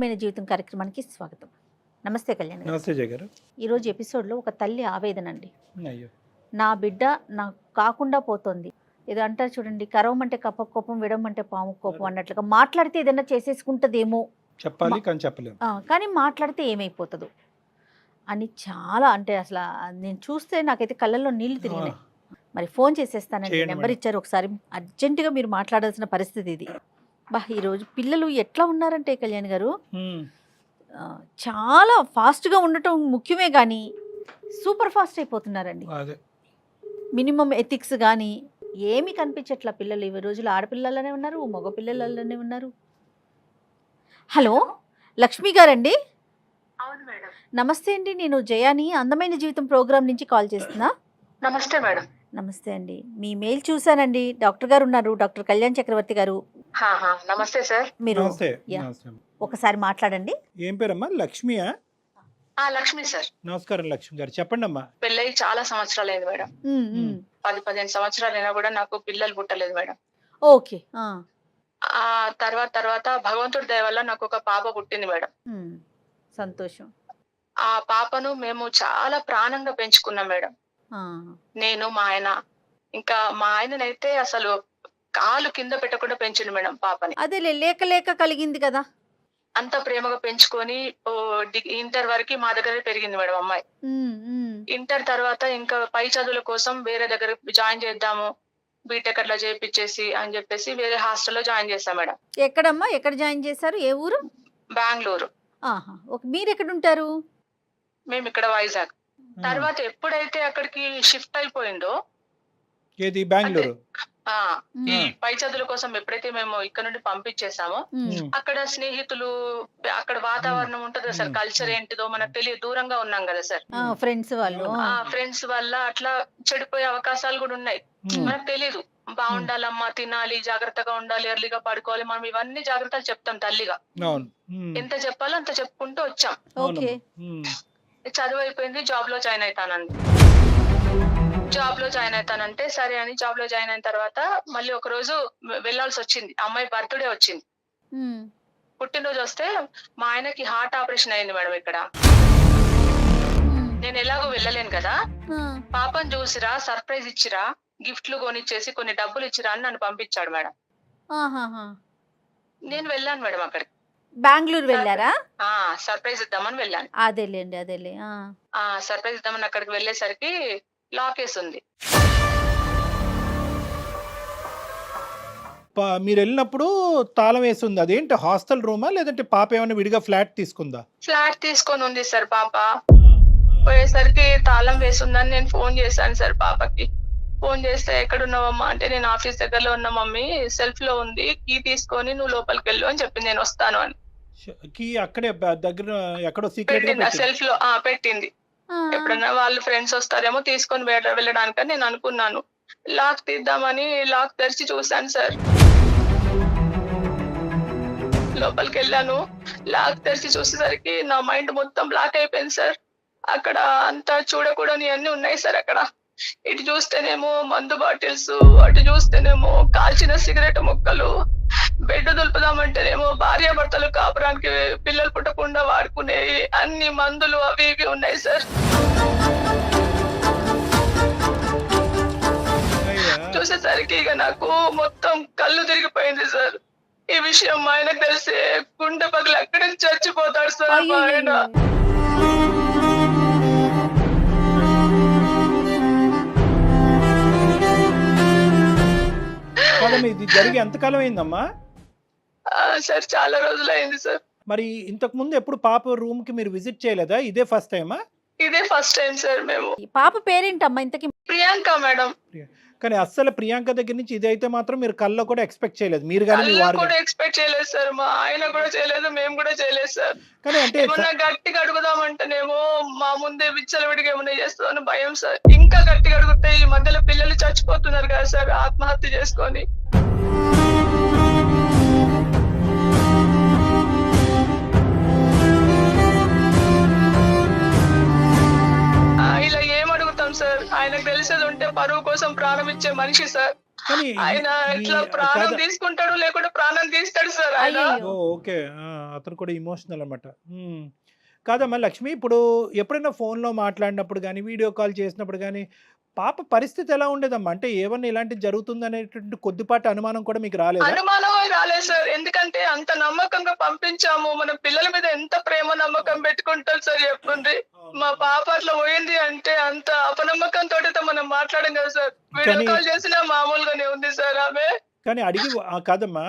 అందమైన జీవితం కార్యక్రమానికి స్వాగతం. నమస్తే కళ్యాణ్ గారు. నమస్తే జయ గారు. ఈరోజు ఎపిసోడ్లో ఒక తల్లి ఆవేదన అండి. అయ్యో, నా బిడ్డ నాకు కాకుండా పోతుంది. ఏదో అంటారు చూడండి, కరవమంటే కప్ప కోపం, విడవమంటే పాము కోపం అన్నట్లుగా మాట్లాడితే ఏదైనా చేసేసుకుంటుందేమో, చెప్పాలి కానీ చెప్పలేము. కానీ మాట్లాడితే ఏమైపోతుందో అని చాలా, అంటే అసలు నేను చూస్తే నాకైతే కళ్ళల్లో నీళ్లు తిరిగినాయి. మరి ఫోన్ చేసేస్తానండి, నెంబర్ ఇచ్చారు, ఒకసారి అర్జెంటుగా మీరు మాట్లాడాల్సిన పరిస్థితి ఇది. ఈరోజు పిల్లలు ఎట్లా ఉన్నారంటే కళ్యాణ్ గారు, చాలా ఫాస్ట్గా ఉండటం ముఖ్యమే కానీ సూపర్ ఫాస్ట్ అయిపోతున్నారండి. మినిమం ఎథిక్స్ కానీ ఏమీ కనిపించట్లా. పిల్లలు ఈ రోజులు ఆడపిల్లలనే ఉన్నారు, మగ పిల్లలనే ఉన్నారు. హలో, లక్ష్మి గారండి? అవును మేడం. నమస్తే అండి, నేను జయాని అందమైన జీవితం ప్రోగ్రామ్ నుంచి కాల్ చేస్తున్నా. నమస్తే మేడం. నమస్తే అండి, మీ మెయిల్ చూసానండి. డాక్టర్ గారు ఉన్నారు, డాక్టర్ కళ్యాణ్ చక్రవర్తి గారు. నమస్తే సార్. మీరు ఒకసారి మాట్లాడండి. ఏం పేరమ్మా? లక్ష్మియా? లక్ష్మి సార్. నమస్కారం లక్ష్మి గారు, చెప్పండి అమ్మా. పెళ్ళై చాలా సంవత్సరాలు అయింది మేడం. 10-15 సంవత్సరాలు అయినా కూడా నాకు పిల్లలు పుట్టలేదు మేడం. ఓకే. ఆ తర్వాత భగవంతుడి దయ వల్ల నాకు ఒక పాప పుట్టింది మేడం. సంతోషం. ఆ పాపను మేము చాలా ప్రాణంగా పెంచుకున్నాం మేడం. నేను, మా ఆయన, ఇంకా మా ఆయననైతే అసలు కాలు కింద పెట్టకుండా పెంచిండు మేడం పాపని. అదే లేక లేక కలిగింది కదా, అంత ప్రేమగా పెంచుకొని ఇంటర్ వరకు మా దగ్గర పెరిగింది మేడం అమ్మాయి. ఇంటర్ తర్వాత ఇంకా పై చదువుల కోసం వేరే దగ్గర జాయిన్ చేద్దాము, బీటెక్ అట్లా చేయించేసి అని చెప్పేసి వేరే హాస్టల్లో జాయిన్ చేస్తాం మేడం. ఎక్కడమ్మా, ఎక్కడ జాయిన్ చేశారు? ఏ ఊరు? బెంగళూరు. మీరు ఎక్కడ ఉంటారు? మేము ఇక్కడ వైజాగ్. తర్వాత ఎప్పుడైతే అక్కడికి షిఫ్ట్ అయిపోయిందో, ఏది బెంగళూరు, ఈ పై చదువుల కోసం ఎప్పుడైతే మేము ఇక్కడ నుండి పంపించేసామో, అక్కడ స్నేహితులు, అక్కడ వాతావరణం ఉంటది కదా సార్, కల్చర్ ఏంటిదో మనకు తెలియదు, దూరంగా ఉన్నాం కదా సార్. ఫ్రెండ్స్ వాళ్ళు, ఫ్రెండ్స్ వల్ల అట్లా చెడిపోయే అవకాశాలు కూడా ఉన్నాయి. మనకు తెలియదు. బాగుండాలమ్మా, తినాలి, జాగ్రత్తగా ఉండాలి, ఎర్లీగా పడుకోవాలి, మనం ఇవన్నీ జాగ్రత్తలు చెప్తాం తల్లిగా. ఎంత చెప్పాలో అంత చెప్పుకుంటూ వచ్చాం. చదువు అయిపోయింది, జాబ్ లో జాయిన్ అవుతానండి. జాబ్ లో జాయిన్ అవుతానంటే సరే అని జాబ్ లో జాయిన్ అయిన తర్వాత మళ్ళీ ఒక రోజు వెళ్లాల్సి వచ్చింది. అమ్మాయి బర్త్డే వచ్చింది, పుట్టినరోజు వస్తే మా ఆయనకి హార్ట్ ఆపరేషన్ అయింది మేడం ఇక్కడ. నేను ఎలాగో వెళ్ళలేను కదా, పాపను చూసిరా, సర్ప్రైజ్ ఇచ్చిరా, గిఫ్ట్లు కొనిచ్చేసి కొన్ని డబ్బులు ఇచ్చిరా అని నన్ను పంపించాడు మేడం. నేను వెళ్ళాను మేడం అక్కడికి. బెంగళూరు వెళ్ళారా? సర్ప్రైజ్ ఇద్దామని వెళ్ళాను. అదేలే. సర్ప్రైజ్ ఇద్దామని అక్కడికి వెళ్ళేసరికి లాక్ వేసి ఉంది. మీరు వెళ్ళినప్పుడు తాళం వేసి ఉంది. అదేంటి, హాస్టల్ రూమా లేదంటే పాప ఏమైనా విడిగా ఫ్లాట్ తీసుకుందా? ఫ్లాట్ తీసుకొని ఉంది సార్ పాప. పోయేసరికి తాళం వేసిందని నేను ఫోన్ చేశాను సార్ పాపకి. ఫోన్ చేస్తే ఎక్కడున్నావమ్మా అంటే, నేను ఆఫీస్ దగ్గరలో ఉన్న మమ్మీ, సెల్ఫ్ లో ఉంది, కీ తీసుకొని నువ్వు లోపలికి వెళ్ళు అని చెప్పింది. నేను వస్తాను అని. కీ అక్కడే దగ్గర ఎక్కడో సీక్రెట్ గా సెల్ఫ్ లో పెట్టింది. ఎప్పుడన్నా వాళ్ళు ఫ్రెండ్స్ వస్తారేమో తీసుకొని వెళ్ళడానికని నేను అనుకున్నాను. లాక్ తీద్దామని లాక్ తెరిచి చూశాను సార్. లోపలికి వెళ్ళాను, లాక్ తెరిచి చూసేసరికి నా మైండ్ మొత్తం బ్లాక్ అయిపోయింది సార్. అక్కడ అంతా చూడకూడని అన్ని ఉన్నాయి సార్. అక్కడ ఇటు చూస్తేనేమో మందు బాటిల్స్, అటు చూస్తేనేమో కాల్చిన సిగరెట్ ముక్కలు, బెడ్ దులుపుదామంటేనేమో భార్యాభర్తలు కాపురానికి పిల్లలు పుట్టకుండా వాడుకునే అన్ని మందులు అవి ఇవి ఉన్నాయి సార్. చూసేసరికి ఇక నాకు మొత్తం కళ్ళు తిరిగిపోయింది సార్. ఈ విషయం మా ఆయనకు తెలిసే గుండె పగలు అక్కడి నుంచి చచ్చిపోతాడు సార్ మా ఆయన. ఇది జరిగి ఎంతకాలం అయిందమ్మా? సార్ చాలా రోజులు అయింది సార్. మరి ఇంతకు ముందు ఎప్పుడు పాప రూమ్ కి మీరు విజిట్ చేయలేదా? ఇదే ఫస్ట్ టైమా? ఇదే ఫస్ట్ టైం సార్. మేము పాప పేరేంటమ్మా ఇంతకి? ప్రియాంక మేడం. కానీ అస్సలు ప్రియాంక దగ్గర నుంచి ఇది అయితే మాత్రం మీరు కల్లో కూడా ఎక్స్పెక్ట్ చేయలేదు. మీరు కూడా ఎక్స్పెక్ట్ చేయలేదు సార్, మా ఆయన కూడా చేయలేదు, మేము కూడా చేయలేదు సార్. కానీ అంటే ఏమన్నా గట్టిగా అడుగుదామంటేనేమో మా ముందే విచ్చలవిడిగా ఏమన్నా చేస్తుందని భయం సార్. ఇంకా గట్టిగా అడిగితే ఈ మధ్యలో పిల్లలు చచ్చిపోతున్నారు కదా సార్ ఆత్మహత్య చేసుకొని. ఇలా ఏం అడుగుతాం సార్? ఆయనకు తెలిసేది ఉంటే పరువు కోసం ప్రాణం ఇచ్చే మనిషి సార్. కానీ ఆయన ఇట్లా ప్రాణం కాదా తీసుకుంటాడు లేకుంటే ప్రాణం తీస్తాడు సార్ ఆయన. అయ్యయ్యో! ఓకే. అతను కూడా ఎమోషనల్ అనమాట. కాదమ్మా లక్ష్మి, ఇప్పుడు ఎప్పుడైనా ఫోన్‌లో మాట్లాడినప్పుడు గానీ, వీడియో కాల్ చేసినప్పుడు గానీ, పాప పరిస్థితి ఎలా ఉండేదమ్మా? అంటే ఏమన్నా ఇలాంటిది జరుగుతుందనేటువంటి కొద్దిపాటి అనుమానం కూడా మీకు రాలేదా? అనుమానమే రాలేదు సార్. ఎందుకంటే అంత నమ్మకంగా పంపించాము. మన పిల్లల మీద ఎంత ప్రేమ నమ్మకం పెట్టుకుంటారు సార్ చెప్పండి. మా పాప అట్లా పోయింది అంటే అంత అపనమ్మకంతోటి మనం మాట్లాడం కదా సార్. వీడియో కానీ కాల్ చేసినా మామూలుగానే ఉంది సార్ ఆమె. కానీ కాదమ్మా,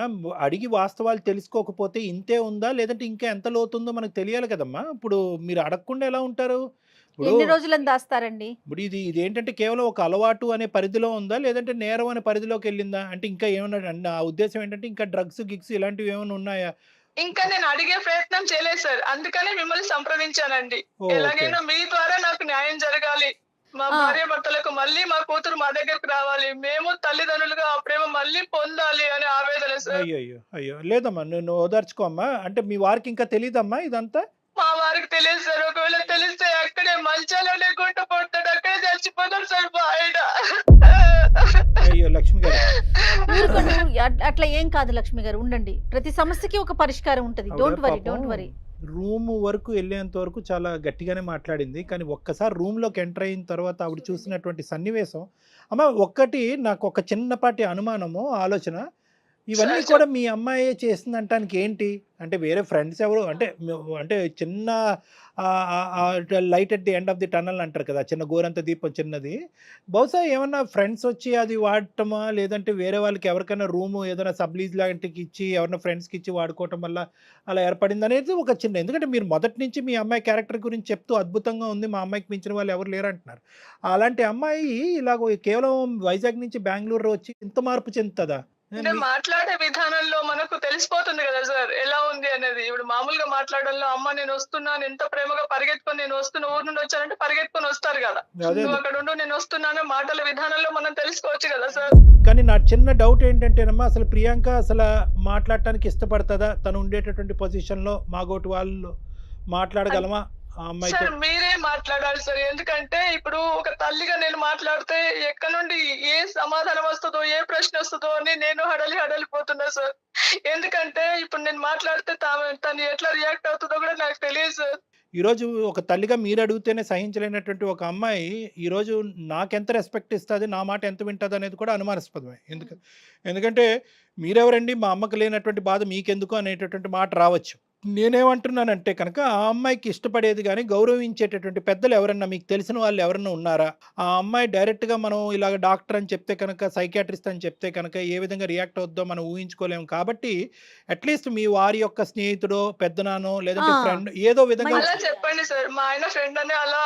అడిగి వాస్తవాలు తెలుసుకోకపోతే ఇంతే ఉందా? లేదంటే ఇంకా ఎంత లోతుందో మనకు తెలియాలి కదమ్మా! ఇప్పుడు మీరు అడగకుండా ఎలా ఉంటారు? ఇప్పుడు ఎన్ని రోజులని దాస్తారండి? ఇప్పుడు ఇదేంటంటే కేవలం ఒక అలవాటు అనే పరిధిలో ఉందా? లేదంటే నేరం అనే పరిధిలోకెళ్ళిందా? అంటే ఇంకా ఏమన్నా నా ఉద్దేశ్యం ఏంటంటే ఇంకా గిగ్స్ ఇలాంటివి ఏమైనా ఉన్నాయా? ఇంకా నేను అడిగే ప్రయత్నం చేయలేదు సార్. అందుకనే మిమ్మల్ని సంప్రదించానండి. ఓకే. ఎలాగైనా మీ ద్వారా నాకు న్యాయం జరగాలి. మా ఆ! భార్యాభర్తలకు మళ్ళీ మా కూతురు మా దగ్గరకు రావాలి. మేము తల్లిదండ్రులుగా ఆ ప్రేమ మళ్ళీ పొందాలి అనే ఆవేదన సార్. అయ్యయ్యో! అయ్యో! లేదమ్మా, నువ్వు ఓదార్చుకో అమ్మా. అంటే మీ వారికి ఇంకా తెలీదమ్మా ఇదంతా? మా వారికి తెలియదు సార్. ఒకవేళ తెలిస్తే అక్కడే మంచాలోనే గుంట పడతాడు. అక్కడే చచ్చిపోతాడు సార్ మా ఆయన. అయ్యో! లక్ష్మి గారు. ఊరుకోండి. అట్లా ఏం కాదు లక్ష్మి గారు, ఉండండి. ప్రతి సమస్యకి ఒక పరిష్కారం ఉంటది. ఆవిడ డోంట్ వరీ, పాపం డోంట్ వరీ. రూమ్ వరకు వెళ్ళేంత వరకు చాలా గట్టిగానే మాట్లాడింది. కానీ ఒక్కసారి రూమ్‌లోకి ఎంటర్ అయిన తర్వాత ఆవిడ చూసినటువంటి సన్నివేశం, అమ్మ ఒక్కటి నాకు ఒక చిన్నపాటి అనుమానము, ఆలోచన. ఇవన్నీ సార్ కూడా మీ అమ్మాయే చేసిందంటానికి ఏంటి? అంటే వేరే ఫ్రెండ్స్ ఎవరు అంటే అంటే చిన్న light at the end of the tunnel అంటారు కదా! చిన్న గోరంత దీపం చిన్నది. బహుశా ఏమన్నా ఫ్రెండ్స్ వచ్చి అది వాడటమా? లేదంటే వేరే వాళ్ళకి ఎవరికైనా రూము ఏదైనా సబ్ లీజ్ లాంటికి ఇచ్చి ఎవరైనా ఫ్రెండ్స్‌కి ఇచ్చి వాడుకోవటం వల్ల అలా ఏర్పడిందనేది ఒక చిన్న, ఎందుకంటే మీరు మొదటి నుంచి మీ అమ్మాయి క్యారెక్టర్ గురించి చెప్తూ అద్భుతంగా ఉంది, మా అమ్మాయికి మించిన వాళ్ళు ఎవరు లేరంటున్నారు. అలాంటి అమ్మాయి ఇలాగ కేవలం వైజాగ్ నుంచి బెంగుళూరు వచ్చి ఇంత మార్పు చెందుతదా? అంటే మాట్లాడే విధానంలో మనకు తెలిసిపోతుంది కదా సార్ ఎలా ఉంది అనేది. ఇప్పుడు మామూలుగా మాట్లాడడంలో అమ్మ నేను వస్తున్నాను ఎంత ప్రేమగా పరిగెత్తుకొని నేను వస్తున్నా ఊరు నుండి వచ్చానంటే పరిగెత్తుకొని వస్తారు కదా. అదే నువ్వు అక్కడ ఉండు నేను వస్తున్నాను మాటల విధానంలో మనం తెలుసుకోవచ్చు కదా సార్. కానీ నా చిన్న డౌట్ ఏంటంటేనమ్మా, అసలు ప్రియాంక అసలు మాట్లాడటానికి ఇష్టపడుతుందా? తను ఉండేటటువంటి పొజిషన్‌లో మాగోటి వాళ్ళు మాట్లాడగలమా ఆ అమ్మాయితో? సార్ మీరే మాట్లాడాలి సార్. ఎందుకంటే ఇప్పుడు ఒక తల్లిగా నేను మాట్లాడితే ఎక్కడ నుండి ఏ సమాధానం వస్తుందో ఏ ప్రశ్న వస్తుందో అని నేను హడలిపోతున్నా సార్. ఎందుకంటే ఇప్పుడు నేను మాట్లాడితే తను ఎట్లా రియాక్ట్ అవుతుందో కూడా నాకు తెలియదు సార్. ఈరోజు ఒక తల్లిగా మీరు అడిగితేనే సహించలేనటువంటి ఒక అమ్మాయి ఈరోజు నాకెంత రెస్పెక్ట్ ఇస్తుంది, నా మాట ఎంత వింటుంది అనేది కూడా అనుమానాస్పదమే. ఎందుకంటే మీరెవరండి, మా అమ్మకు లేనటువంటి బాధ మీకెందుకు అనేటటువంటి మాట రావచ్చు. నేనేమంటున్నానంటే కనుక ఆ అమ్మాయికి ఇష్టపడేది కానీ గౌరవించేటటువంటి పెద్దలు ఎవరన్నా మీకు తెలిసిన వాళ్ళు ఎవరన్నా ఉన్నారా? ఆ అమ్మాయి డైరెక్ట్గా మనం ఇలాగ డాక్టర్ అని చెప్తే కనుక, సైకియాట్రిస్ట్ అని చెప్తే కనుక ఏ విధంగా రియాక్ట్ అవుద్దో మనం ఊహించుకోలేము. కాబట్టి అట్లీస్ట్ మీ వారి యొక్క స్నేహితుడో పెద్దనానో లేదంటే ఫ్రెండ్ ఏదో విధంగా అలా చెప్పండి సార్. మా ఆయన ఫ్రెండ్ అని అలా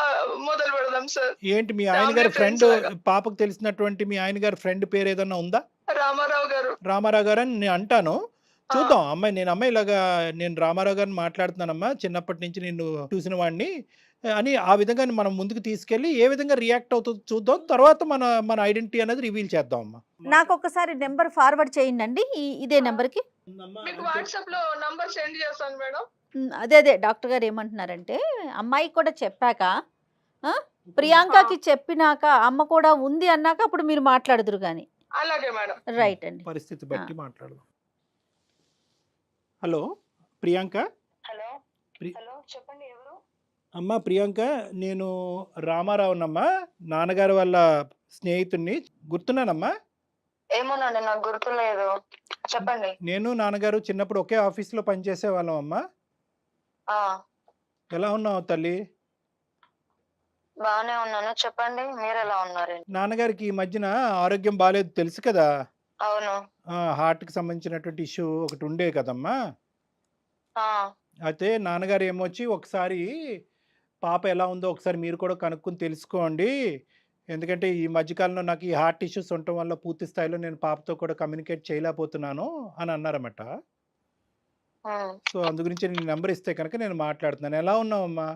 మొదలు పెడదాం సార్. ఏంటి మీ ఆయన గారి ఫ్రెండ్, పాపకు తెలిసినటువంటి మీ ఆయన గారి ఫ్రెండ్ పేరు ఏదన్నా ఉందా? రామారావు గారు. రామారావు గారు అని నేను అంటాను. చూద్దాం అమ్మాయి, నేను ఇలాగా నేను రామారావు గారిని మాట్లాడుతున్నానమ్మా, చిన్నప్పటి నుంచి నిన్ను చూసిన వాడిని అని ఆ విధంగా మనం ముందుకు తీసుకెళ్ళి ఏ విధంగా రియాక్ట్ అవుతుందో చూద్దాం. తర్వాత మన ఐడెంటిటీ అనేది రివీల్ చేద్దాం అమ్మా. నాకు ఒకసారి నెంబర్ ఫార్వర్డ్ చేయండి ఇదే నెంబర్కి. మీకు వాట్సాప్ లో నంబర్ సెండ్ చేస్తాను మేడం. అదే డాక్టర్ గారు ఏమంటున్నారంటే అమ్మాయికి కూడా చెప్పాక ప్రియాంకకి చెప్పినాక అమ్మ కూడా ఉంది అన్నాక అప్పుడు మీరు మాట్లాడుదురు కానీ. అలాగే మేడం. రైట్ అండి. పరిస్థితి బట్టి మాట్లాడదాం. హలో ప్రియాంక. హలో హలో చెప్పండి ఎవరు? అమ్మా ప్రియాంక, నేను రామారావునమ్మా, నాన్నగారు వాళ్ళ స్నేహితుడిని. గుర్తున్నానమ్మా? ఏమోనండి నాకు గుర్తులేదు. చెప్పండి. నేను నాన్నగారు చిన్నప్పుడు ఒకే ఆఫీస్లో పనిచేసే వాళ్ళం అమ్మా. ఎలా ఉన్నావు తల్లి? బాగానే ఉన్నాను. చెప్పండి మీరు ఎలా ఉన్నారు? నాన్నగారికి ఈ మధ్యన ఆరోగ్యం బాగాలేదు తెలుసు కదా. అవును. హార్ట్కి సంబంధించినటువంటి ఇష్యూ ఒకటి ఉండే కదమ్మా. అయితే నాన్నగారు ఏమొచ్చి ఒకసారి పాప ఎలా ఉందో ఒకసారి మీరు కూడా కనుక్కొని తెలుసుకోండి, ఎందుకంటే ఈ మధ్యకాలంలో నాకు ఈ హార్ట్ ఇష్యూస్ ఉండటం వల్ల పూర్తి స్థాయిలో నేను పాపతో కూడా కమ్యూనికేట్ చేయలేకపోతున్నాను అని అన్నారన్నమాట. సో అందు గురించి నేను నెంబర్ ఇస్తే కనుక నేను మాట్లాడుతున్నాను. ఎలా ఉన్నావమ్మా?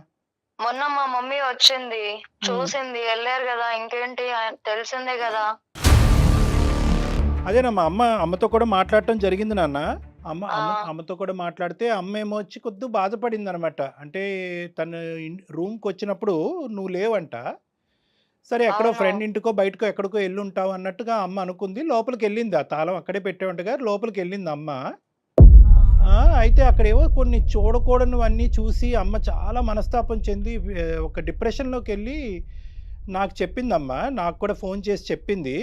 మొన్న మా మమ్మీ వచ్చింది చూసింది వెళ్ళారు కదా, ఇంకేంటి తెలిసిందే కదా. అదేనమ్మా, అమ్మతో కూడా మాట్లాడటం జరిగింది నాన్న. అమ్మతో కూడా మాట్లాడితే అమ్మ ఏమో వచ్చి కొద్దిగా బాధపడింది అనమాట. అంటే తను రూమ్కి వచ్చినప్పుడు నువ్వు లేవంట. సరే ఎక్కడో అవును. ఫ్రెండ్ ఇంటికో బయటకో ఎక్కడికో వెళ్ళుంటావు అన్నట్టుగా అమ్మ అనుకుంది. లోపలికి వెళ్ళింది. ఆ తాళం అక్కడే పెట్టేవంటగా లోపలికి వెళ్ళింది అమ్మ. అయితే అక్కడేవో కొన్ని చూడకూడనివన్నీ చూసి అమ్మ చాలా మనస్తాపం చెంది ఒక డిప్రెషన్‌లోకి వెళ్ళి నాకు చెప్పిందమ్మ. నాకు కూడా ఫోన్ చేసి చెప్పింది.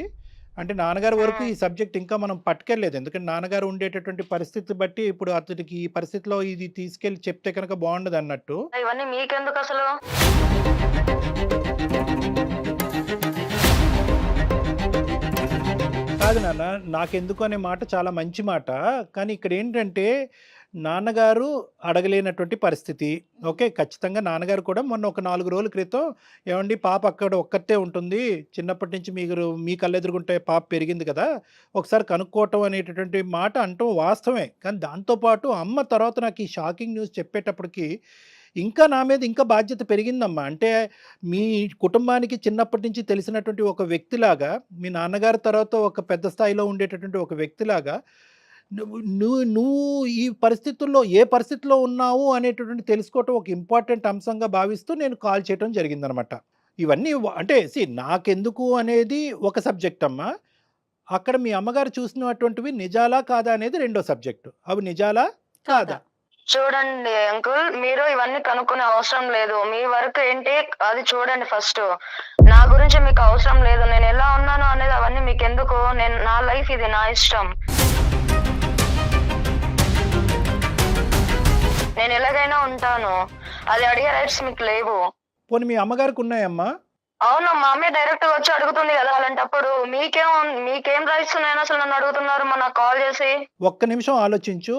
అంటే నాన్నగారి వరకు ఈ సబ్జెక్ట్ ఇంకా మనం పట్టుకెళ్ళలేదు. ఎందుకంటే నాన్నగారు ఉండేటటువంటి పరిస్థితి బట్టి ఇప్పుడు అతడికి ఈ పరిస్థితిలో ఇది తీసుకెళ్ళి చెప్తే కనుక బాగుండదన్నట్టు. ఇవన్నీ మీకెందుకు అసలు? కాదు నాన్న, నాకెందుకు అనే మాట చాలా మంచి మాట. కానీ ఇక్కడ ఏంటంటే నాన్నగారు అడగలేనటువంటి పరిస్థితి. ఓకే. ఖచ్చితంగా నాన్నగారు కూడా మొన్న ఒక 4 రోజుల క్రితం ఏవండి పాప అక్కడ ఒక్కతే ఉంటుంది. చిన్నప్పటి నుంచి మీరు మీ కళ్ళెదురుగుంటే పాప పెరిగింది కదా! ఒకసారి కనుక్కోవటం అనేటటువంటి మాట అనటం వాస్తవమే. కానీ దాంతో పాటు అమ్మ తర్వాత నాకు ఈ షాకింగ్ న్యూస్ చెప్పేటప్పటికి ఇంకా నా మీద ఇంకా బాధ్యత పెరిగిందమ్మా. అంటే మీ కుటుంబానికి చిన్నప్పటి నుంచి తెలిసినటువంటి ఒక వ్యక్తిలాగా, మీ నాన్నగారి తర్వాత ఒక పెద్ద స్థాయిలో ఉండేటటువంటి ఒక వ్యక్తిలాగా నువ్వు నువ్వు నువ్వు ఈ పరిస్థితుల్లో ఏ పరిస్థితిలో ఉన్నావు అనేటటువంటి తెలుసుకోవటం ఒక ఇంపార్టెంట్ అంశంగా భావిస్తూ నేను కాల్ చేయటం జరిగిందనమాట. ఇవన్నీ అంటే నాకెందుకు అనేది ఒక సబ్జెక్ట్ అమ్మా. అక్కడ మీ అమ్మగారు చూసినటువంటివి నిజాలా కాదా అనేది రెండో సబ్జెక్టు. అవి నిజాలా కాదా? చూడండి అంకుల్, మీరు ఇవన్నీ కనుక్కునే అవసరం లేదు. మీ వర్క్ ఏంటి అది చూడండి ఫస్ట్. నా గురించి మీకు అవసరం లేదు. నేను ఎలా ఉన్నాను అనేది అవన్నీ మీకు ఎందుకు? నా లైఫ్ ఇది, నా ఇష్టం. నేను ఎలాగైనా ఉంటాను. అది అడిగే రైట్స్ మీకు లేవు. పోనీ మీ అమ్మగారికి ఉన్నాయమ్మా? అవును, మా అమ్మే డైరెక్ట్ గా వచ్చి అడుగుతుంది కదా. అలాంటప్పుడు మీకేం రైట్స్ ఉన్నాయని అసలు నన్ను అడుగుతున్నారు నాకు కాల్ చేసి? ఒక్క నిమిషం ఆలోచించు.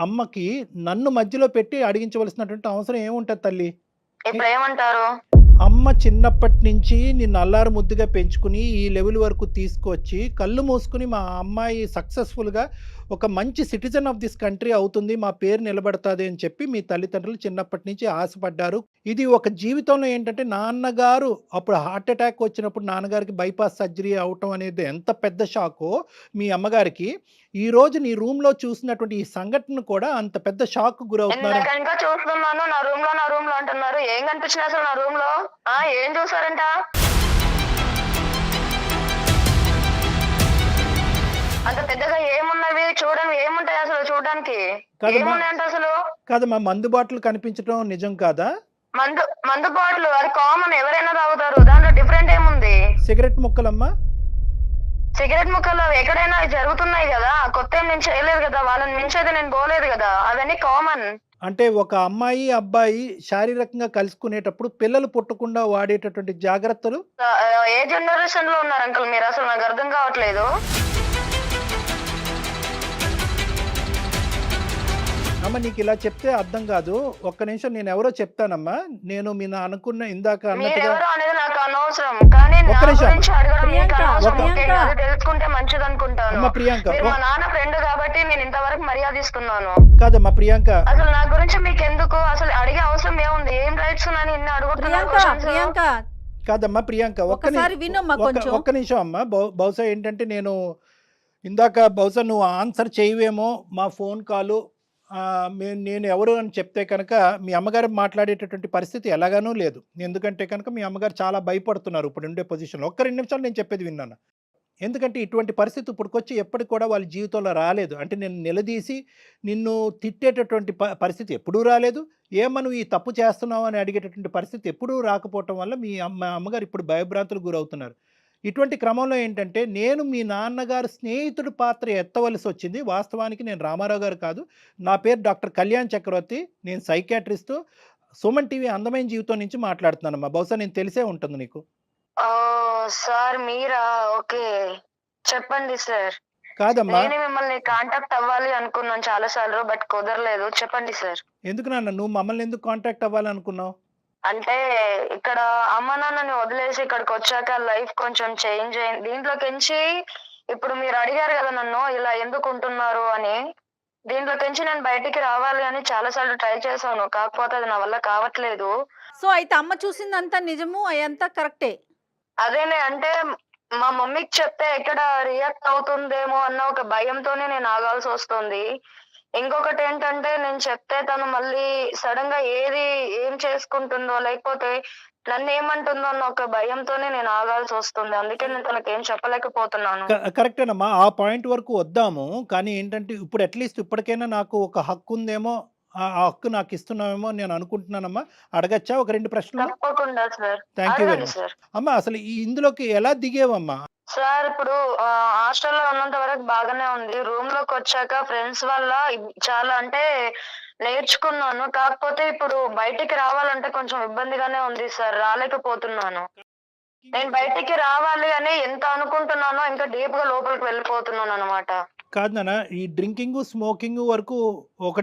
అమ్మకి నన్ను మధ్యలో పెట్టి అడిగించవలసినటువంటి అవసరం ఏముంటది తల్లి? ఇప్పుడు ఏమంటారు? అమ్మ చిన్నప్పటి నుంచి నిన్ను అల్లారు ముద్దుగా పెంచుకుని ఈ లెవెల్ వరకు తీసుకొచ్చి కళ్ళు మూసుకుని మా అమ్మాయి సక్సెస్ఫుల్గా ఒక మంచి సిటిజన్ ఆఫ్ దిస్ కంట్రీ అవుతుంది, మా పేరు నిలబడుతుంది అని చెప్పి మీ తల్లిదండ్రులు చిన్నప్పటి నుంచి ఆశపడ్డారు. ఇది ఒక జీవితంలో ఏంటంటే నాన్నగారు అప్పుడు హార్ట్ అటాక్ వచ్చినప్పుడు నాన్నగారికి బైపాస్ సర్జరీ అవటం అనేది ఎంత పెద్ద షాకో మీ అమ్మగారికి, ఈ రోజు నీ రూమ్ లో చూసినటువంటి ఈ సంఘటన కూడా అంత పెద్ద షాక్ గురవుతున్నారు. ఇంకా చూస్తున్నాను. నా రూమ్ లో అంటున్నారు. ఏం కనిపించింది అసలు నా రూమ్ లో? ఏం చూసారంట? అంత పెద్దగా ఏమున్నవి చూడండి, ఏముంటాయి అసలు చూడడానికి? ఏమున్నాయంట అసలు? కాదమ్మా, మందు బాటిల్ కనిపించడం నిజం కాదా? మందు బాటిల్ అది కామన్, ఎవరైనా తాగుతారు. దాంట్లో డిఫరెంట్ ఏముంది? సిగరెట్ ముక్కలమ్మా? సిగరెట్ ముక్కలు ఎక్కడైనా జరుగుతున్నాయి కదా. కొత్త ఏం నేను చేయలేదు కదా. వాళ్ళని మించైతే నేను పోలేదు కదా. అవన్నీ కామన్. అంటే ఒక అమ్మాయి అబ్బాయి శారీరకంగా కలుసుకునేటప్పుడు పిల్లలు పుట్టకుండా వాడేటటువంటి జాగ్రత్తలు ఏ జనరేషన్ లో ఉన్నారు అంకుల్ మీరు? అసలు నాకు అర్థం కావట్లేదు. అమ్మ నీకు ఇలా చెప్తే అర్థం కాదు. ఒక్క నిమిషం, నేను ఎవరో చెప్తానమ్మా. నేను మీ అనుకున్న ఇందాక అన్నట్టుగా అనేది నాకు అనవసరం. కానీ ఒక్క నిమిషం తెలుసుకుంటే మంచిది అనుకుంటాను. అమ్మ ప్రియాంక, మా నాన్న ఫ్రెండ్ కాబట్టి నేను ఇంతవరకు మర్యాద ఇస్తున్నాను. కాదమ్మా ప్రియాంక, అసలు నా గురించి మీకు ఎందుకు? అసలు అడిగే అవసరం ఏముంది? ఏం రైట్స్ ఉన్నాయని ఇన్ని అడుగుతున్నాను. కాదమ్మా ప్రియాంక, ఒక్క నిమిషం అమ్మా. బహుశా ఏంటంటే నేను ఇందాక బహుశా నువ్వు ఆన్సర్ చేయవేమో మా ఫోన్ కాలు. నేను ఎవరు అని చెప్తే కనుక మీ అమ్మగారు మాట్లాడేటటువంటి పరిస్థితి ఎలాగానూ లేదు. ఎందుకంటే కనుక మీ అమ్మగారు చాలా భయపడుతున్నారు ఇప్పుడు ఉండే పొజిషన్లో. ఒక్క 2 నిమిషాలు నేను చెప్పేది విన్నాను. ఎందుకంటే ఇటువంటి పరిస్థితి ఇప్పటికొచ్చి ఎప్పటికి కూడా వాళ్ళ జీవితంలో రాలేదు. అంటే నేను నిలదీసి నిన్ను తిట్టేటటువంటి పరిస్థితి ఎప్పుడూ రాలేదు. ఏమో నువ్వు ఈ తప్పు చేస్తున్నావు అని అడిగేటటువంటి పరిస్థితి ఎప్పుడూ రాకపోవటం వల్ల మీ అమ్మగారు ఇప్పుడు భయభ్రాంతులకు గురవుతున్నారు. ఇటువంటి క్రమంలో ఏంటంటే నేను మీ నాన్నగారు స్నేహితుడి పాత్ర ఎత్తవలసి వచ్చింది. వాస్తవానికి నేను రామారావు గారు కాదు. నా పేరు డాక్టర్ కళ్యాణ్ చక్రవర్తి. నేను సైకాట్రిస్టు. సుమన్ టీవీ అందమైన జీవితం నుంచి మాట్లాడుతున్నానమ్మా. బహుశా నేను తెలిసే ఉంటుంది నీకు. సార్ మీరా? ఓకే, చెప్పండి సార్. కాదమ్మా, నేను మిమ్మల్ని కాంటాక్ట్ అవ్వాలి అనుకున్నాను చాలా సార్లు, బట్ కుదరలేదు. చెప్పండి సార్. ఎందుకు నాన్న నువ్వు మమ్మల్ని ఎందుకు కాంటాక్ట్ అవ్వాలనుకున్నావు? అంటే ఇక్కడ అమ్మ నాన్నని వదిలేసి ఇక్కడికి వచ్చాక లైఫ్ కొంచెం చేంజ్ అయింది. దీంట్లోకించి ఇప్పుడు మీరు అడిగారు కదా నన్ను ఇలా ఎందుకు ఉంటున్నారు అని. దీంట్లోకించి నేను బయటికి రావాలి అని చాలా సార్లు ట్రై చేశాను. కాకపోతే అది నా వల్ల కావట్లేదు. సో అయితే అమ్మ చూసిందంతా నిజము, అదంతా కరెక్టే. అదేనే అంటే మా మమ్మీకి చెప్తే ఎక్కడ రియాక్ట్ అవుతుందేమో అన్న ఒక భయంతోనే నేను ఆగాల్సి వస్తుంది. ఇంకొకటి ఏంటంటే నేను చెప్తే తను మళ్ళీ సడన్ గా ఏం చేసుకుంటుందో, లేకపోతే నన్ను ఏమంటుందో అన్న ఒక భయంతోనే నేను ఆగాల్సి వస్తుంది. అందుకే నేను తనకేం చెప్పలేకపోతున్నాను. కరెక్టేనమ్మా. ఆ పాయింట్ వరకు వద్దాము. కానీ ఏంటంటే ఇప్పుడు అట్‌లీస్ట్ ఇప్పటికైనా నాకు ఒక హక్కు ఉందేమో, ఆ హక్కు నాకు ఇస్తున్నావేమో నేను అనుకుంటున్నానమ్మా. అడగచ్చా ఒక 2 ప్రశ్నలు? తప్పకుండా సార్. థ్యాంక్ యూ వెరీ అడగండి మచ్. సార్. అమ్మా అసలు ఇందులోకి ఎలా దిగేవమ్మా? సార్ ఇప్పుడు హాస్టల్‌లో ఉన్నంత వరకు బాగానే ఉంది. రూమ్‌లోకొచ్చాక ఫ్రెండ్స్ వల్ల చాలా అంటే నేర్చుకున్నాను. కాకపోతే ఇప్పుడు బయటికి రావాలంటే కొంచెం ఇబ్బందిగానే ఉంది సార్. రాలేకపోతున్నాను. నేను బయటికి రావాలి అని ఎంత అనుకుంటున్నానో ఇంకా డీప్‌గా లోపలికి వెళ్ళిపోతున్నాననమాట. కాదు నాన్న, ఈ డ్రింకింగు, స్మోకింగు వరకు ఒక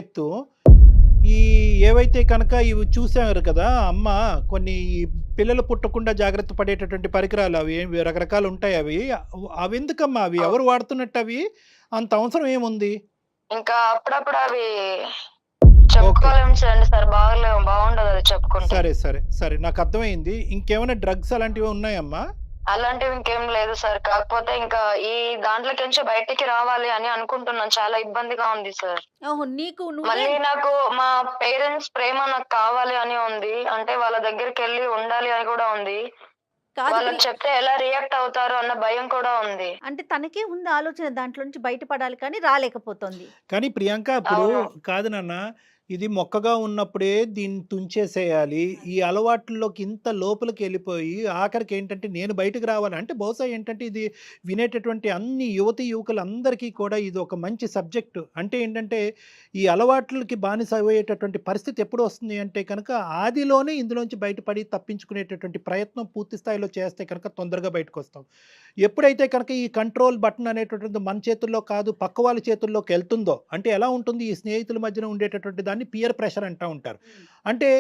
ఎత్తు. ఈ ఏవైతే కనుక ఇవి చూసారు కదా అమ్మ, కొన్ని పిల్లలు పుట్టకుండా జాగ్రత్త పడేటటువంటి పరికరాలు అవి రకరకాలు ఉంటాయి అవి. అవెందుకమ్మా? అవి ఎవరు వాడుతున్నట్టు అవి? అంత అవసరం ఏముంది? ఇంకా అప్పుడప్పుడు అవి ఓకే. చెప్పుకోలేము సార్. బాగుండదు అది చెప్పుకుంటే. సరే. నాకు అర్థమైంది. ఇంకేమైనా డ్రగ్స్ అలాంటివి ఉన్నాయమ్మా? అలాంటివి ఇంకేం లేదు సార్. కాకపోతే ఇంకా ఈ దాంట్లోకించి బయటికి రావాలి అని అనుకుంటున్నాను. చాలా ఇబ్బందిగా ఉంది సార్. ఓహో! నీకు నువ్వే మళ్ళీ నాకు మా పేరెంట్స్ ప్రేమ నాకు కావాలి అని ఉంది. అంటే వాళ్ళ దగ్గరికెళ్ళి ఉండాలి అని కూడా ఉంది. కాదు వాళ్ళకి చెప్తే ఎలా రియాక్ట్ అవుతారో అన్న భయం కూడా ఉంది. అంటే తనకే ఉంది ఆలోచన దాంట్లో నుంచి బయటపడాలి కానీ రాలేకపోతుంది. కానీ ప్రియాంక ఇప్పుడు అవును. కాదు నాన్న, ఇది మొక్కగా ఉన్నప్పుడే దీన్ని తుంచేసేయాలి. ఈ అలవాట్లలోకి ఇంత లోపలికి వెళ్ళిపోయి ఆఖరికి ఏంటంటే నేను బయటకు రావాలి అంటే బహుశా ఏంటంటే ఇది వినేటటువంటి అన్ని యువతి యువకులందరికీ కూడా ఇది ఒక మంచి సబ్జెక్టు. అంటే ఏంటంటే ఈ అలవాట్లకి బానిస అయ్యేటటువంటి పరిస్థితి ఎప్పుడు వస్తుంది అంటే కనుక ఆదిలోనే ఇందులోంచి బయటపడి తప్పించుకునేటటువంటి ప్రయత్నం పూర్తి స్థాయిలో చేస్తే కనుక తొందరగా బయటకు వస్తాం. ఎప్పుడైతే కనుక ఈ కంట్రోల్ బటన్ అనేటటువంటిది మన చేతుల్లో కాదు పక్క వాళ్ళ చేతుల్లోకి వెళ్తుందో అంటే ఎలా ఉంటుంది, ఈ స్నేహితుల మధ్యన ఉండేటటువంటి దాన్ని పియర్ ప్రెషర్ అంటూ ఉంటారు. అంటే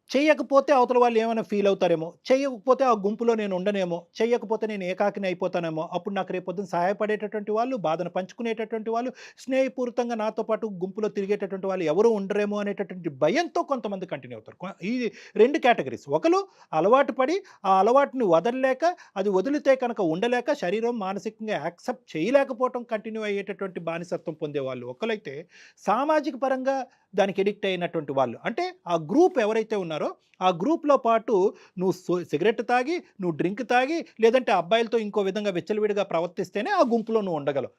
చెయ్యకపోతే అవతల వాళ్ళు ఏమైనా ఫీల్ అవుతారేమో, చెయ్యకపోతే ఆ గుంపులో నేను ఉండనేమో, చెయ్యకపోతే నేను ఏకాకిని అయిపోతానేమో, అప్పుడు నాకు రేపొద్దున సహాయపడేటటువంటి వాళ్ళు, బాధను పంచుకునేటటువంటి వాళ్ళు, స్నేహపూరితంగా నాతో పాటు గుంపులో తిరిగేటటువంటి వాళ్ళు ఎవరు ఉండరేమో అనేటటువంటి భయంతో కొంతమంది కంటిన్యూ అవుతారు. ఈ 2 కేటగిరీస్. ఒకరు అలవాటు పడి ఆ అలవాటుని వదలలేక, అది వదిలితే కనుక ఉండలేక శరీరం మానసికంగా యాక్సెప్ట్ చేయలేకపోవటం కంటిన్యూ అయ్యేటటువంటి బానిసత్వం పొందేవాళ్ళు ఒకరైతే, సామాజిక పరంగా దానికి ఎడిక్ట్ అయినటువంటి వాళ్ళు అంటే ఆ గ్రూప్ ఎవరైతే ఉన్నారో ఆ గ్రూప్లో పాటు నువ్వు సిగరెట్ తాగి, నువ్వు డ్రింక్ తాగి, లేదంటే అబ్బాయిలతో ఇంకో విధంగా విచ్చలవిడిగా ప్రవర్తిస్తేనే ఆ గుంపులో నువ్వు ఉండగలవు.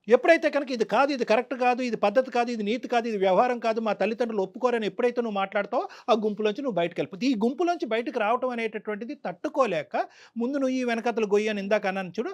ఎప్పుడైతే కనుక ఇది కాదు, ఇది కరెక్ట్ కాదు, ఇది పద్ధతి కాదు, ఇది నీతి కాదు, ఇది వ్యవహారం కాదు, మా తల్లిదండ్రులు ఒప్పుకోరని ఎప్పుడైతే నువ్వు మాట్లాడతావో ఆ గుంపులోంచి నువ్వు బయటకు వెళ్ళిపోతుంది. ఈ గుంపులోంచి బయటకు రావటం అనేటటువంటిది తట్టుకోలేక ముందు నువ్వు ఈ వెనకతలు గొయ్యి అని ఇందాక అన్నాను చూడు,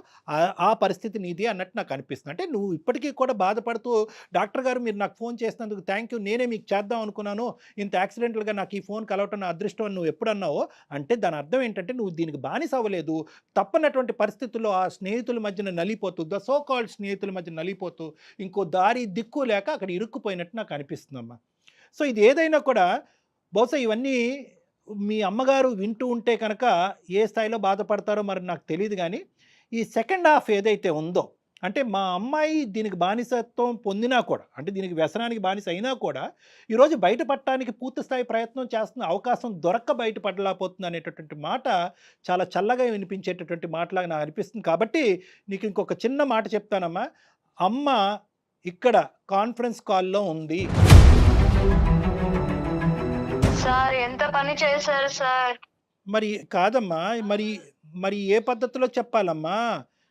ఆ పరిస్థితి నీది అన్నట్టు నాకు అనిపిస్తుంది. అంటే నువ్వు ఇప్పటికీ కూడా బాధపడుతూ డాక్టర్ గారు మీరు నాకు ఫోన్ చేసినందుకు థ్యాంక్ యూ, నేనే మీకు చేద్దాం అనుకున్నాను, ఇంత యాక్సిడెంటల్గా నాకు ఈ ఫోన్ కలవటం నా అదృష్టం అని నువ్వు ఎప్పుడు అన్నావో అంటే దాని అర్థం ఏంటంటే నువ్వు దీనికి బానిస అవ్వలేదు. తప్పనటువంటి పరిస్థితుల్లో ఆ స్నేహితుల మధ్యన నలిపోతూ, ద సో కాల్డ్ స్నేహితుల మధ్య నలిపోతూ ఇంకో దారి దిక్కు లేక అక్కడ ఇరుక్కుపోయినట్టు నాకు అనిపిస్తుందమ్మా. సో ఇది ఏదైనా కూడా బహుశా ఇవన్నీ మీ అమ్మగారు వింటూ ఉంటే కనుక ఏ స్థాయిలో బాధపడతారో మరి నాకు తెలియదు. కానీ ఈ సెకండ్ హాఫ్ ఏదైతే ఉందో అంటే మా అమ్మాయి దీనికి బానిసత్వం పొందినా కూడా అంటే దీనికి వ్యసనానికి బానిస అయినా కూడా ఈరోజు బయటపడటానికి పూర్తి స్థాయి ప్రయత్నం చేస్తున్న అవకాశం దొరక్క బయటపడలేకపోతుంది అనేటటువంటి మాట చాలా చల్లగా వినిపించేటటువంటి మాటలాగా నాకు అనిపిస్తుంది. కాబట్టి నీకు ఇంకొక చిన్న మాట చెప్తానమ్మా. అమ్మ ఇక్కడ కాన్ఫరెన్స్ కాల్లో ఉంది. సార్ ఎంత పని చేశారు సార్? మరి కాదమ్మా, మరి ఏ పద్ధతిలో చెప్పాలమ్మా?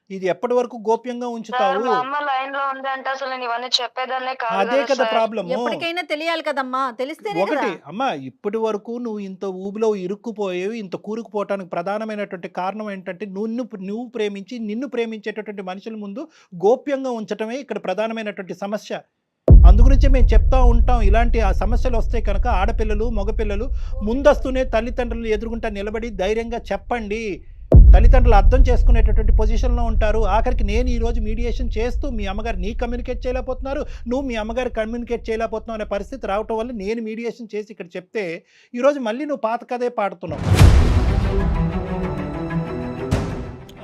ఇది ఎప్పటి వరకు గోప్యంగా సార్ ఉంచుతావు? మా అమ్మ లైన్ లో ఉంది అంటే అసలు నేను ఇవన్నీ చెప్పేదాన్నే కాదు అదే కదా కదా సార్. ప్రాబ్లము. ఎప్పటికైనా తెలియాలి కదమ్మా, తెలిస్తేనే కదా. ఒకటి అమ్మా, ఇప్పటి వరకు నువ్వు ఇంత ఊబిలో ఇరుక్కుపోయేవి, ఇంత కూరుకుపోవటానికి ప్రధానమైనటువంటి కారణం ఏంటంటే నువ్వు ప్రేమించి నిన్ను ప్రేమించేటటువంటి మనుషుల ముందు గోప్యంగా ఉంచటమే ఇక్కడ ప్రధానమైనటువంటి సమస్య. అందుగురించే మేము చెప్తా ఉంటాం, ఇలాంటి ఆ సమస్యలు వస్తే కనుక ఆడపిల్లలు మగపిల్లలు ముందస్తునే తల్లిదండ్రులు ఎదురుగుంటా నిలబడి ధైర్యంగా చెప్పండి. తల్లిదండ్రులు అర్థం చేసుకునేటటువంటి పొజిషన్లో ఉంటారు. ఆఖరికి నేను ఈరోజు మీడియేషన్ చేస్తూ మీ అమ్మగారు నీ కమ్యూనికేట్ చేయలేకపోతున్నారు, నువ్వు మీ అమ్మగారు కమ్యూనికేట్ చేయలేకపోతున్నావు అనే పరిస్థితి రావటం వల్ల నేను మీడియేషన్ చేసి ఇక్కడ చెప్తే ఈరోజు మళ్ళీ నువ్వు పాత కథే పాడుతున్నావు.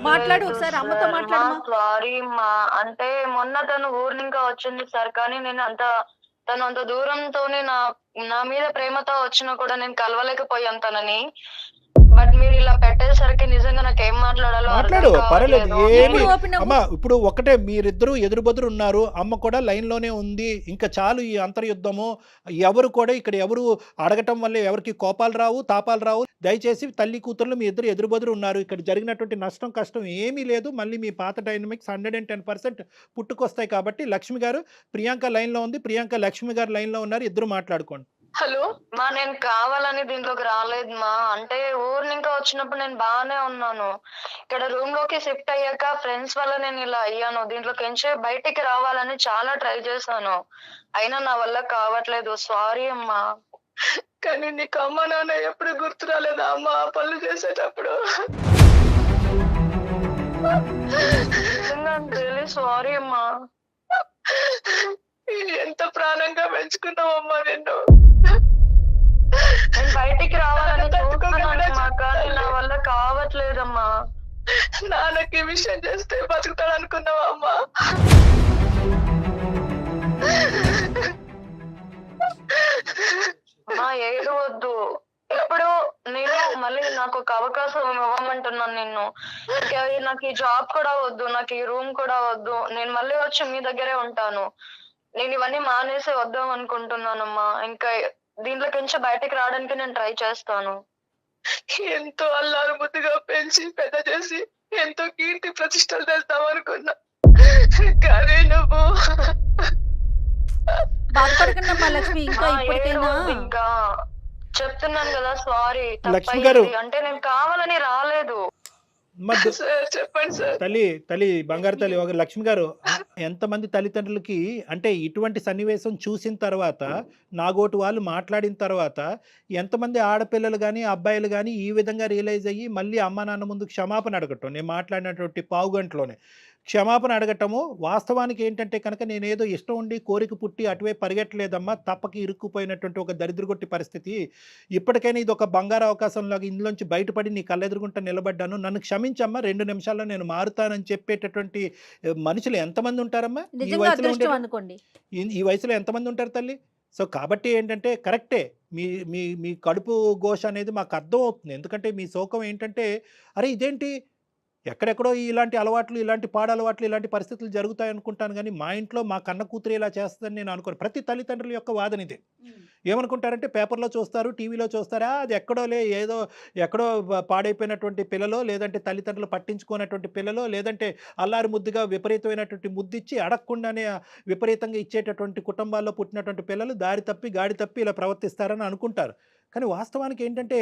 మాట్లాడు ఒకసారి, అమ్మతో మాట్లాడు. సారీ మా అంటే మొన్న తను ఊరు ఇంకా వచ్చింది సార్. కానీ నేను తను అంత దూరంతోనే నా మీద ప్రేమతో వచ్చినా కూడా నేను కలవలేకపోయాను తనని. బట్ మీరు ఇలా పెట్టేసరికి నిజంగా నాకు ఏం మాట్లాడాలో మాట్లాడు, అర్థం పర్వాలేదు, కావట్లేదు. ఏమి ఎప్పుడు open అవ్వు. అమ్మా ఇప్పుడు ఒకటే, మీరిద్దరూ ఎదురుబెదురు ఉన్నారు, అమ్మ కూడా లైన్లోనే ఉంది, ఇంకా చాలు ఈ అంతర్యుద్ధము. ఎవరు కూడా ఇక్కడ ఎవరు అడగటం వల్ల ఎవరికి కోపాలు రావు, తాపాలు రావు. దయచేసి తల్లి కూతుర్లు మీ ఇద్దరు ఎదురుబెదురు ఉన్నారు, ఇక్కడ జరిగినటువంటి నష్టం కష్టం ఏమీ లేదు. మళ్ళీ మీ పాత డైనమిక్స్ 110% పుట్టుకొస్తాయి. కాబట్టి లక్ష్మి గారు, ప్రియాంక లైన్లో ఉంది, ప్రియాంక లక్ష్మి గారు లైన్లో ఉన్నారు, ఇద్దరు మాట్లాడుకోండి. హలో మా నేను కావాలని దీంట్లోకి రాలేదు మా. అంటే ఊరు ఇంకా వచ్చినప్పుడు నేను బాగానే ఉన్నాను. ఇక్కడ రూమ్ లోకి షిఫ్ట్ అయ్యాక ఫ్రెండ్స్ వల్ల నేను ఇలా అయ్యాను. దీంట్లోకి ఎంచి బయటికి రావాలని చాలా ట్రై చేశాను, అయినా నా వల్ల కావట్లేదు. సారీ అమ్మా. కానీ నీకు అమ్మ నాన్న ఎప్పుడు గుర్తు రాలేదా అమ్మ ఆ పనులు చేసేటప్పుడు? రియలీ సారీ అమ్మా. ఎంత ప్రాణంగా పెంచుకున్నావమ్మా నిన్ను. నేను బయటికి రావాలని చూస్తున్నాను అమ్మా, కానీ నా వల్ల కావట్లేదమ్మా. నాన్నకి ఈ విషయం చేస్తే బతుకుతాడు అనుకున్నావా అమ్మా? మా ఏడు వద్దు. ఇప్పుడు నేను మళ్ళీ నాకు ఒక అవకాశం ఇవ్వమంటున్నాను నిన్ను. నాకు ఈ జాబ్ కూడా వద్దు, నాకు ఈ రూమ్ కూడా వద్దు. నేను మళ్ళీ వచ్చి మీ దగ్గరే ఉంటాను. నేను ఇవన్నీ మానేసి వద్దాం అనుకుంటున్నానమ్మా. ఇంకా దీంట్లోకి నుంచి బయటకు రావడానికి నేను ట్రై చేస్తాను. ఎంతో అల్లారు ముద్దుగా పెంచి పెద్ద చేసి ఎంతో కీర్తి ప్రతిష్టలు తెస్తావు అనుకున్నా, కానీ నువ్వు బాధపడకండి లక్ష్మి, ఇంకా మా ఏడు ఇప్పటికైనా వద్దు ఇంకా. చెప్తున్నాను కదా సారీ, లక్ష్మి గారు. అంటే నేను కావాలని రాలేదు. మరి సార్ చెప్పండి సార్. తల్లి బంగారు తల్లి, ఒక లక్ష్మి గారు, ఎంతమంది తల్లిదండ్రులకి అంటే ఇటువంటి సన్నివేశం చూసిన తర్వాత, నాగోటి వాళ్ళు మాట్లాడిన తర్వాత, ఎంతమంది ఆడపిల్లలు కానీ అబ్బాయిలు కానీ ఈ విధంగా రియలైజ్ అయ్యి మళ్ళీ అమ్మ నాన్న ముందు క్షమాపణ అడగటం, నేను మాట్లాడినటువంటి పావుగంటలోనే క్షమాపణ అడగటము. వాస్తవానికి ఏంటంటే కనుక నేనేదో ఇష్టం ఉండి కోరిక పుట్టి అటువైపు పరిగెట్టలేదమ్మా, తప్పకి ఇరుక్కుపోయినటువంటి ఒక దరిద్రగొట్టి పరిస్థితి. ఇప్పటికైనా ఇది ఒక బంగారు అవకాశంలాగా ఇందులోంచి బయటపడి నీ కళ్ళెదురుగుంట నిలబడ్డాను, నన్ను క్షమించమ్మా, 2 నిమిషాల్లో నేను మారుతానని చెప్పేటటువంటి మనుషులు ఎంతమంది ఉంటారమ్మా ఈ నిజంగా వయసులో? అదృష్టం అనుకోండి. ఈ వయసులో ఎంతమంది ఉంటారు తల్లి? సో కాబట్టి ఏంటంటే కరెక్టే, మీ మీ మీ కడుపు ఘోష అనేది మాకు అర్థం అవుతుంది. ఎందుకంటే మీ శోకం ఏంటంటే, అరే ఇదేంటి ఎక్కడెక్కడో ఇలాంటి అలవాట్లు, ఇలాంటి పాడలవాట్లు, ఇలాంటి పరిస్థితులు జరుగుతాయి అనుకుంటాను, కానీ మా ఇంట్లో మా కన్న కూతురు ఇలా చేస్తుందని నేను అనుకోను. ప్రతి తల్లిదండ్రుల యొక్క వాదన ఇదే. ఏమనుకుంటారంటే పేపర్లో చూస్తారు, టీవీలో చూస్తారా, అది ఎక్కడోలే ఏదో ఎక్కడో పాడైపోయినటువంటి పిల్లలో, లేదంటే తల్లిదండ్రులు పట్టించుకున్నటువంటి పిల్లలో, లేదంటే అల్లారి ముద్దుగా విపరీతమైనటువంటి ముద్దిచ్చి అడగకుండానే విపరీతంగా ఇచ్చేటటువంటి కుటుంబాల్లో పుట్టినటువంటి పిల్లలు దారి తప్పి గాడి తప్పి ఇలా ప్రవర్తిస్తారని అనుకుంటారు. కానీ వాస్తవానికి ఏంటంటే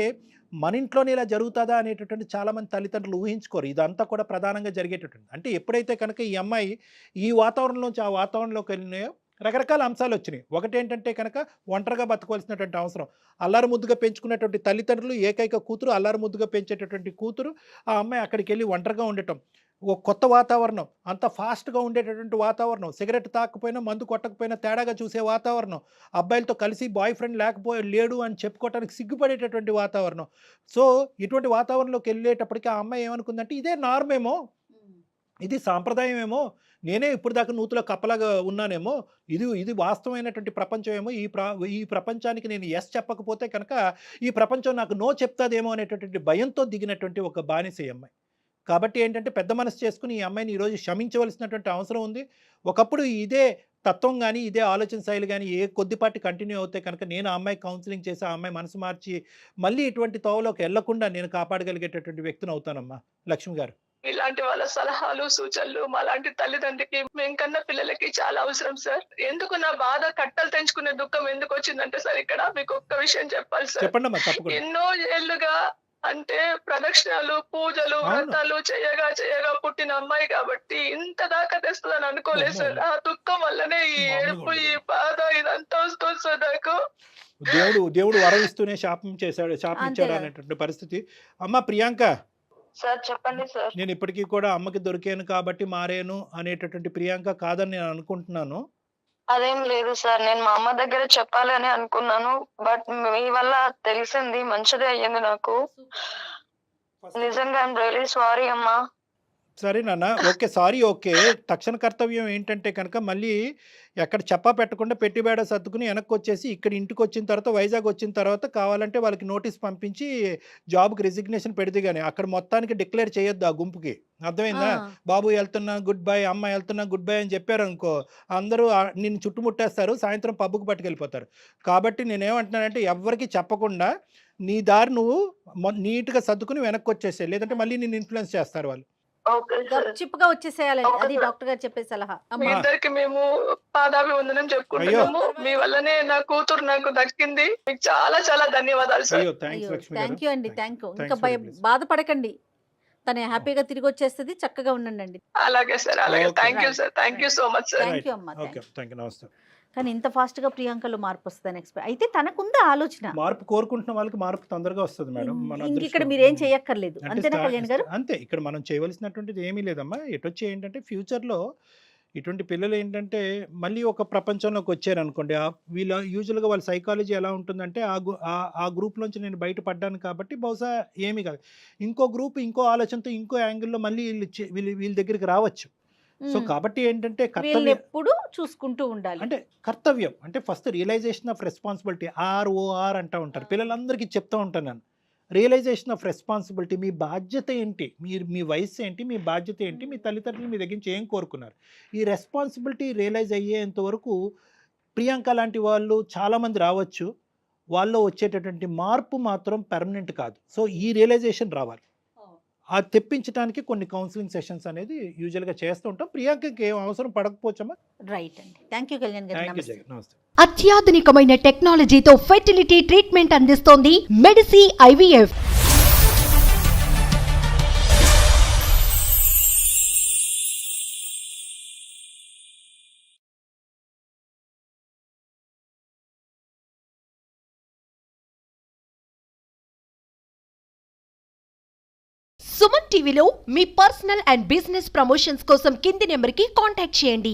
మన ఇంట్లోనే ఇలా జరుగుతుందా అనేటటువంటి చాలామంది తల్లిదండ్రులు ఊహించుకోరు. ఇదంతా కూడా ప్రధానంగా జరిగేటటువంటి, అంటే ఎప్పుడైతే కనుక ఈ అమ్మాయి ఈ వాతావరణంలోంచి ఆ వాతావరణంలోకి వెళ్ళినాయో రకరకాల అంశాలు వచ్చినాయి. ఒకటి ఏంటంటే కనుక ఒంటరిగా బతకవలసినటువంటి అవసరం, అల్లారు ముద్దుగా పెంచుకున్నటువంటి తల్లిదండ్రులు, ఏకైక కూతురు, అల్లారు ముద్దుగా పెంచేటటువంటి కూతురు, ఆ అమ్మాయి అక్కడికి వెళ్ళి ఒంటరిగా ఉండటం, ఓ కొత్త వాతావరణం, అంత ఫాస్ట్గా ఉండేటటువంటి వాతావరణం, సిగరెట్ తాకపోయినా మందు కొట్టకపోయినా తేడాగా చూసే వాతావరణం, అబ్బాయిలతో కలిసి బాయ్ ఫ్రెండ్ లేడు అని చెప్పుకోవటానికి సిగ్గుపడేటటువంటి వాతావరణం. సో ఇటువంటి వాతావరణంలోకి వెళ్ళేటప్పటికి ఆ అమ్మాయి ఏమనుకుందంటే ఇదే నార్మేమో, ఇది సాంప్రదాయం ఏమో, నేనే ఇప్పుడు దాకా నూతులో కప్పలాగా ఉన్నానేమో, ఇది వాస్తవమైనటువంటి ప్రపంచం ఏమో, ఈ ప్రపంచానికి నేను ఎస్ చెప్పకపోతే కనుక ఈ ప్రపంచం నాకు నో చెప్తాదేమో అనేటటువంటి భయంతో దిగినటువంటి ఒక బానిస అమ్మాయి. కాబట్టి ఏంటంటే పెద్ద మనసు చేసుకుని ఈ అమ్మాయిని ఈరోజు క్షమించవలసినటువంటి అవసరం ఉంది. ఒకప్పుడు ఇదే తత్వం కానీ ఇదే ఆలోచన శైలి కానీ కొద్దిపాటి కంటిన్యూ అవుతే కనుక నేను ఆ అమ్మాయి కౌన్సిలింగ్ చేసి ఆ అమ్మాయి మనసు మార్చి మళ్ళీ ఇటువంటి తోవలోకి వెళ్లకుండా నేను కాపాడగలిగేటటువంటి వ్యక్తిని అవుతానమ్మా. లక్ష్మి గారు, ఇలాంటి వాళ్ళ సలహాలు సూచనలు మాలాంటి తల్లిదండ్రికి మేము కన్నా పిల్లలకి చాలా అవసరం సార్. ఎందుకు నా బాధ కట్టలు తెంచుకునే దుఃఖం ఎందుకు వచ్చిందంటే సార్, ఇక్కడ మీకు ఒక్క విషయం చెప్పాలి సార్. చెప్పండమ్మా, తప్పకుండా. ఎన్నో ఏళ్లుగా అంటే ప్రదక్షిణాలు, పూజలు, వ్రతాలు చేయగా పుట్టిన అమ్మాయి కాబట్టి ఇంత దాకా తెస్తుందని అనుకోలేదు సార్. ఆ దుఃఖం వల్లనే ఈ ఏడుపు, ఈ బాధ ఇదంతా వస్తుంది సార్ నాకు. దేవుడు వరవిస్తూనే శాపించాడు అనేటువంటి పరిస్థితి. అమ్మ ప్రియాంక సార్ చెప్పండి సార్. నేను ఇప్పటికీ కూడా అమ్మకి దొరికాను కాబట్టి మారేను అనేటటువంటి ప్రియాంక కాదని నేను అనుకుంటున్నాను. అదేం లేదు సార్, నేను మా అమ్మ దగ్గర చెప్పాలి అని అనుకున్నాను, బట్ మీ వల్ల తెలిసింది, మంచిదే అయ్యింది నాకు. నిజంగా ఐఎమ్ రియలీ సారీ అమ్మా. సరే నాన్న, ఓకే, సారీ, ఓకే. తక్షణ కర్తవ్యం ఏంటంటే కనుక మళ్ళీ ఎక్కడ చెప్పా పెట్టకుండా పెట్టి బేడ సర్దుకుని వెనక్కి వచ్చేసి ఇక్కడ ఇంటికి వచ్చిన తర్వాత, వైజాగ్ వచ్చిన తర్వాత కావాలంటే వాళ్ళకి నోటీస్ పంపించి జాబ్కి రిజిగ్నేషన్ పెడితే కానీ అక్కడ మొత్తానికి డిక్లేర్ చేయొద్దు ఆ గుంపుకి. అర్థమైందా? బాబు వెళ్తున్నా గుడ్ బై, అమ్మ వెళ్తున్నా గుడ్ బై అని చెప్పారు అనుకో, అందరూ నిన్ను చుట్టుముట్టేస్తారు, సాయంత్రం పబ్బుకి పట్టుకెళ్ళిపోతారు. కాబట్టి నేనేమంటున్నానంటే ఎవరికి చెప్పకుండా నీ దారి నువ్వు నీట్గా సర్దుకుని వెనక్కి వచ్చేసే, లేదంటే మళ్ళీ నిన్ను ఇన్ఫ్లుయెన్స్ చేస్తారు వాళ్ళు. Okay sir. చిప్పుగా వచ్చేసేయాలండి, అది డాక్టర్ గారు చెప్పే సలహా. మీ ఇద్దరికి మేము పాదాభివందనం చెప్పుకుంటున్నాము. మీ వల్లనే నా కూతురు నాకు దక్కింది. మీకు చాలా చాలా ధన్యవాదాలు సార్. అయ్యో, థ్యాంక్స్ లక్ష్మి గారు. థ్యాంక్ యూ అండి, థ్యాంక్ యూ. ఇంకా Thanks for this. బాధపడకండి, తను హ్యాపీగా తిరిగి వచ్చేస్తుంది, చక్కగా ఉండండి. అలాగే సార్, అలాగే. Okay. Thank you sir, thank you so much sir. Thank you అమ్మా. ఓకే, థ్యాంక్ యూ, నమస్తే. కానీ ఇంత ఫాస్ట్ గా ప్రియాంకలో మార్పు వస్తుందని ఎక్స్పెక్ట్ అయితే తనకుందా ఆలోచన? మార్పు కోరుకుంటున్న వాళ్ళకి మార్పు తొందరగా వస్తుంది మేడం. మన ఇంక ఇక్కడ అదృష్టం. మీరేం చేయక్కర్లేదు, అంటే అంతేనా కళ్యాణ్ గారు? అంతే, ఇక్కడ మనం చేయవలసినటువంటిది ఏమీ లేదమ్మా. ఎటొచ్చి ఏంటంటే ఫ్యూచర్లో ఇటువంటి పిల్లలు ఏంటంటే మళ్ళీ ఒక ప్రపంచంలోకి వచ్చారనుకోండి, వీళ్ళ యూజువల్గా వాళ్ళ సైకాలజీ ఎలా ఉంటుందంటే ఆ గ్రూప్లోంచి నేను బయటపడ్డాను కాబట్టి బహుశా ఏమీ కాదు, ఇంకో గ్రూప్ ఇంకో ఆలోచనతో ఇంకో యాంగిల్లో మళ్ళీ వీళ్ళ దగ్గరికి రావచ్చు. సో కాబట్టి ఏంటంటే వీళ్ళని కర్తవ్యం ఎప్పుడు చూసుకుంటూ ఉండాలి. అంటే కర్తవ్యం అంటే first realisation of responsibility, ROR అంటూ ఉంటారు, పిల్లలందరికీ చెప్తూ ఉంటాను నేను. రియలైజేషన్ ఆఫ్ రెస్పాన్సిబిలిటీ, మీ బాధ్యత ఏంటి, మీ వయసు ఏంటి, మీ బాధ్యత ఏంటి, మీ తల్లిదండ్రులు మీ దగ్గర నుంచి ఏం కోరుకున్నారు, ఈ రెస్పాన్సిబిలిటీ రియలైజ్ అయ్యేంత వరకు ప్రియాంక లాంటి వాళ్ళు చాలామంది రావచ్చు, వాళ్ళలో వచ్చేటటువంటి మార్పు మాత్రం పర్మనెంట్ కాదు. సో ఈ రియలైజేషన్ రావాలి, అది తెప్పించడానికి కొన్ని కౌన్సిలింగ్ సెషన్స్ అనేది యూజువల్గా చేస్తూ ఉంటాం. ప్రియాంకకి ఏం అవసరం పడకపోవచ్చమ్మా. రైట్ అండి, థ్యాంక్ యూ కళ్యాణ్ గారు. థ్యాంక్ యూ నమస్తే. జగన్, నమస్తే. అత్యాధునికమైన టెక్నాలజీతో ఫెర్టిలిటీ ట్రీట్మెంట్ అందిస్తోంది మెడిసి IVF. సుమన్ టీవీలో మీ పర్సనల్ అండ్ బిజినెస్ ప్రమోషన్స్ కోసం కింది నెంబర్కి కాంటాక్ట్ చేయండి.